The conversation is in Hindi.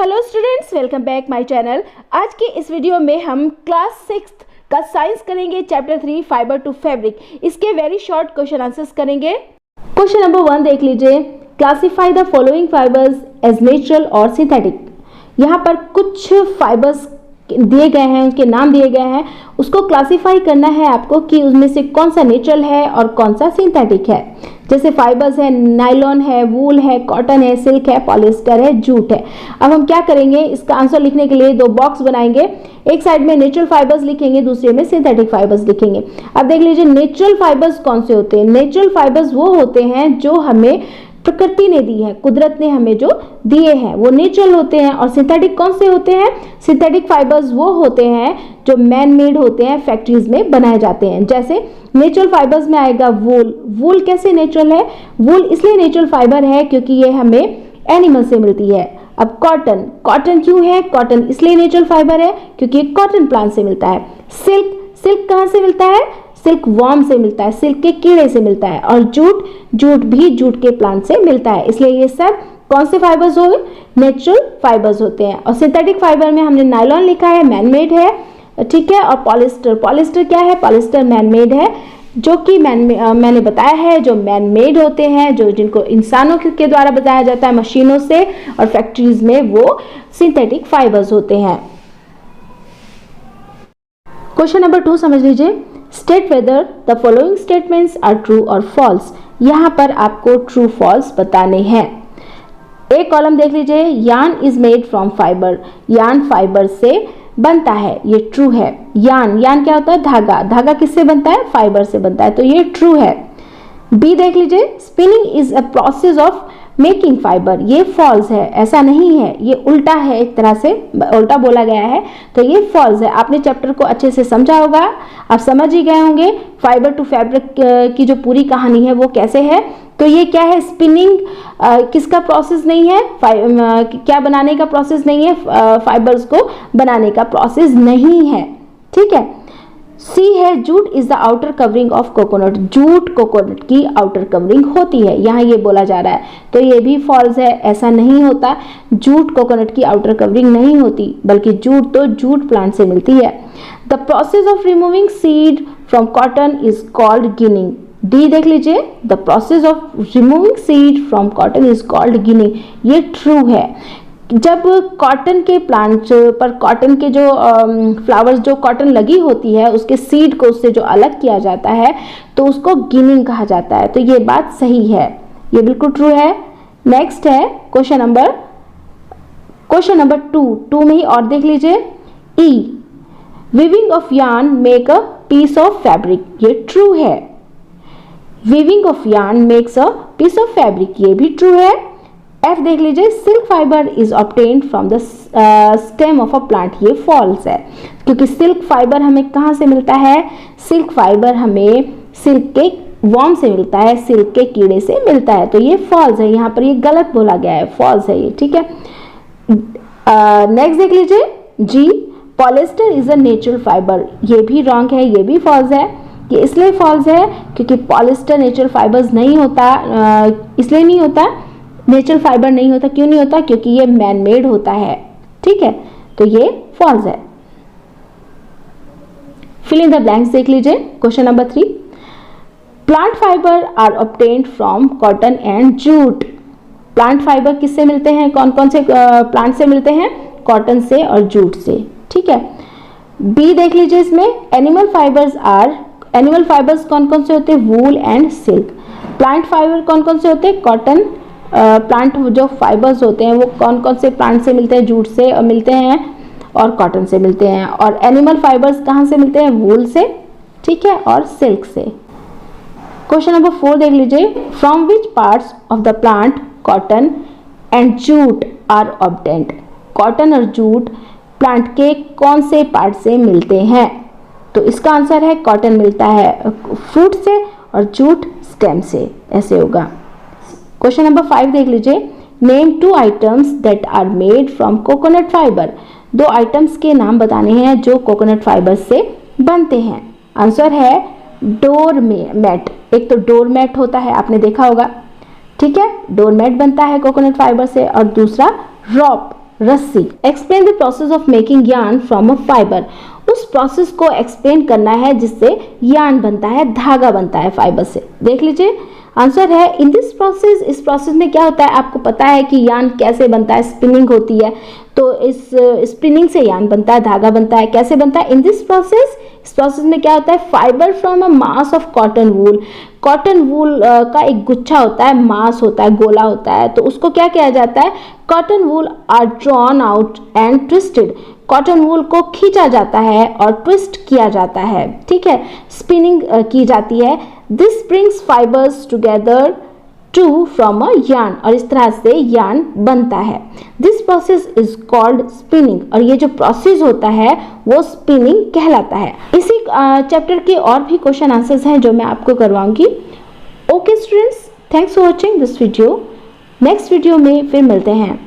Hello students, welcome back my channel. आज की इस वीडियो में हम क्लास 6 का साइंस करेंगे, चैप्टर 3 फाइबर टू फैब्रिक। इसके वेरी शॉर्ट क्वेश्चन आंसर्स करेंगे। क्वेश्चन नंबर 1 देख लीजिए। Classify the following fibres as natural और सिंथेटिक। यहाँ पर कुछ फाइबर्स दिए गए हैं, उनके नाम दिए गए हैं, उसको क्लासिफाई करना है आपको कि उसमें से कौन सा नेचुरल है और कौन सा सिंथेटिक है। जैसे फाइबर्स है, नायलॉन है, वूल है, कॉटन है, सिल्क है, पॉलिएस्टर है, जूट है। अब हम क्या करेंगे, इसका आंसर लिखने के लिए दो बॉक्स बनाएंगे। एक साइड में नेचुरल फाइबर्स लिखेंगे, दूसरे में सिंथेटिक फाइबर्स लिखेंगे। अब देख लीजिए नेचुरल फाइबर्स कौन से होते हैं। नेचुरल फाइबर्स वो होते हैं जो हमें प्रकृति ने दी है, कुदरत ने हमें जो दिए हैं वो नेचुरल होते हैं। और सिंथेटिक कौन से होते हैं? सिंथेटिक फाइबर्स वो होते हैं जो मैन मेड होते हैं, फैक्ट्रीज में बनाए जाते हैं। जैसे नेचुरल फाइबर्स में आएगा वूल। वूल कैसे नेचुरल है? वूल इसलिए नेचुरल फाइबर है क्योंकि ये हमें एनिमल से मिलती है। अब कॉटन, कॉटन क्यों है? कॉटन इसलिए नेचुरल फाइबर है क्योंकि कॉटन प्लांट से मिलता है। सिल्क, सिल्क कहाँ से मिलता है? सिल्क वॉर्म से मिलता है, सिल्क के कीड़े से मिलता है। और जूट, जूट भी जूट के प्लांट से मिलता है। इसलिए ये सब कौन से फाइबर्स हो गए? नेचुरल फाइबर्स होते हैं। और सिंथेटिक फाइबर में हमने नायलॉन लिखा है, मैन मेड है, ठीक है। और पॉलिएस्टर, पॉलिएस्टर क्या है? पॉलिएस्टर मैन मेड है, जो कि मैंने बताया है जो मैन मेड होते हैं, जो जिनको इंसानों के द्वारा बताया जाता है मशीनों से, और फैक्ट्रीज में वो सिंथेटिक फाइबर्स होते हैं। क्वेश्चन नंबर 2 समझ लीजिए। State whether the following statements are true और फॉल्स। यहाँ पर आपको ट्रू फॉल्स बताने हैं। एक कॉलम देख लीजिए, yarn is made from fibre. Yarn fibre से बनता है, ये ट्रू है। यार्न, यार्न क्या होता है? धागा। धागा किससे बनता है? फाइबर से बनता है, तो ये ट्रू है। बी देख लीजिए, spinning is a process of making fibre. ये फॉल्स है, ऐसा नहीं है, ये उल्टा है, एक तरह से उल्टा बोला गया है, तो ये फॉल्स है। आपने चैप्टर को अच्छे से समझा होगा, आप समझ ही गए होंगे फाइबर टू फैब्रिक की जो पूरी कहानी है वो कैसे है। तो ये क्या है? स्पिनिंग किसका प्रोसेस नहीं है? क्या बनाने का प्रोसेस नहीं है? फाइबर्स को बनाने का प्रोसेस नहीं है, ठीक है। सी है, jute is the outer covering of coconut. Jute coconut की आउटर कवरिंग होती है, यहाँ ये बोला जा रहा है, तो ये भी फॉल्स है, ऐसा नहीं होता। जूट कोकोनट की आउटर कवरिंग नहीं होती, बल्कि जूट तो जूट प्लांट से मिलती है। The process of removing seed from cotton is called ginning. D देख लीजिए, the process of removing seed from cotton is called ginning. ये ट्रू है। जब कॉटन के प्लांट पर कॉटन के जो फ्लावर्स, जो कॉटन लगी होती है, उसके सीड को उससे जो अलग किया जाता है तो उसको गिनिंग कहा जाता है। तो ये बात सही है, ये बिल्कुल ट्रू है। नेक्स्ट है क्वेश्चन नंबर 2 में ही और देख लीजिए। E, weaving of yarn make a piece of fabric. ये ट्रू है। Weaving of yarn makes a piece of fabric, ये भी ट्रू है। एफ देख लीजिए, silk fibre is obtained from the stem of a plant. ये फॉल्स है, क्योंकि सिल्क फाइबर हमें कहाँ से मिलता है? सिल्क फाइबर हमें सिल्क के वॉर्म से मिलता है, सिल्क के कीड़े से मिलता है, तो ये फॉल्स है। यहाँ पर ये गलत बोला गया है, फॉल्स है ये, ठीक है। नेक्स्ट देख लीजिए, G, polyester is a natural fibre. ये भी रॉन्ग है, ये भी फॉल्स है। ये इसलिए फॉल्स है क्योंकि पॉलिएस्टर नेचुरल फाइबर्स नहीं होता, इसलिए नहीं होता, नेचुरल फाइबर नहीं होता। क्यों नहीं होता? क्योंकि ये मैन मेड होता है, ठीक है, तो ये फॉल्स है। फिल इन द ब्लैंक्स देख लीजिए। Question number 3, plant fibre are obtained from cotton and jute. Plant fibre किससे मिलते हैं? कौन कौन से प्लांट से मिलते हैं? कॉटन से और जूट से, ठीक है। बी देख लीजिए, इसमें एनिमल फाइबर्स कौन कौन से होते हैं? Wool and silk. Plant fibre कौन कौन से होते हैं? कॉटन। प्लांट जो फाइबर्स होते हैं वो कौन कौन से प्लांट से मिलते हैं? जूट से मिलते हैं और कॉटन से मिलते हैं। और एनिमल फाइबर्स कहाँ से मिलते हैं? वूल से, ठीक है, और सिल्क से। क्वेश्चन नंबर 4 देख लीजिए। From which parts of the plant cotton and jute are obtained. Cotton और जूट प्लांट के कौन से पार्ट से मिलते हैं? तो इसका आंसर है कॉटन मिलता है फ्रूट से और जूट स्टेम से, ऐसे होगा। क्वेश्चन नंबर 5 देख लीजिए। Name 2 items that are made from coconut fibre. 2 items के नाम बताने हैं जो कोकोनट फाइबर से बनते हैं। आंसर है डोर मैट। एक तो डोर मैट होता है, आपने देखा होगा, ठीक है, डोर मैट बनता है कोकोनट फाइबर से। और दूसरा रॉप, रस्सी। Explain the process of making yarn from a fibre. उस प्रोसेस को एक्सप्लेन करना है जिससे यार्न बनता है, धागा बनता है फाइबर से। देख लीजिए आंसर है इन दिस प्रोसेस। इस प्रोसेस में क्या होता है, आपको पता है कि यार्न कैसे बनता है, स्पिनिंग होती है, तो इस स्पिनिंग से यार्न बनता है, धागा बनता है। कैसे बनता है? इन दिस प्रोसेस, इस प्रोसेस में क्या होता है, fibre from a mass of cotton wool. Cotton wool का एक गुच्छा होता है, मास होता है, गोला होता है, तो उसको क्या किया जाता है, cotton wool are drawn out and twisted. Cotton wool को खींचा जाता है और ट्विस्ट किया जाता है, ठीक है, स्पिनिंग की जाती है। This brings fibres together to from a yarn, और इस तरह से यार्न बनता है। This process is called spinning, और ये जो प्रोसेस होता है वो स्पिनिंग कहलाता है। इसी चैप्टर के और भी क्वेश्चन आंसर्स हैं जो मैं आपको करवाऊंगी। Okay students, thanks for watching this video. Next video में फिर मिलते हैं।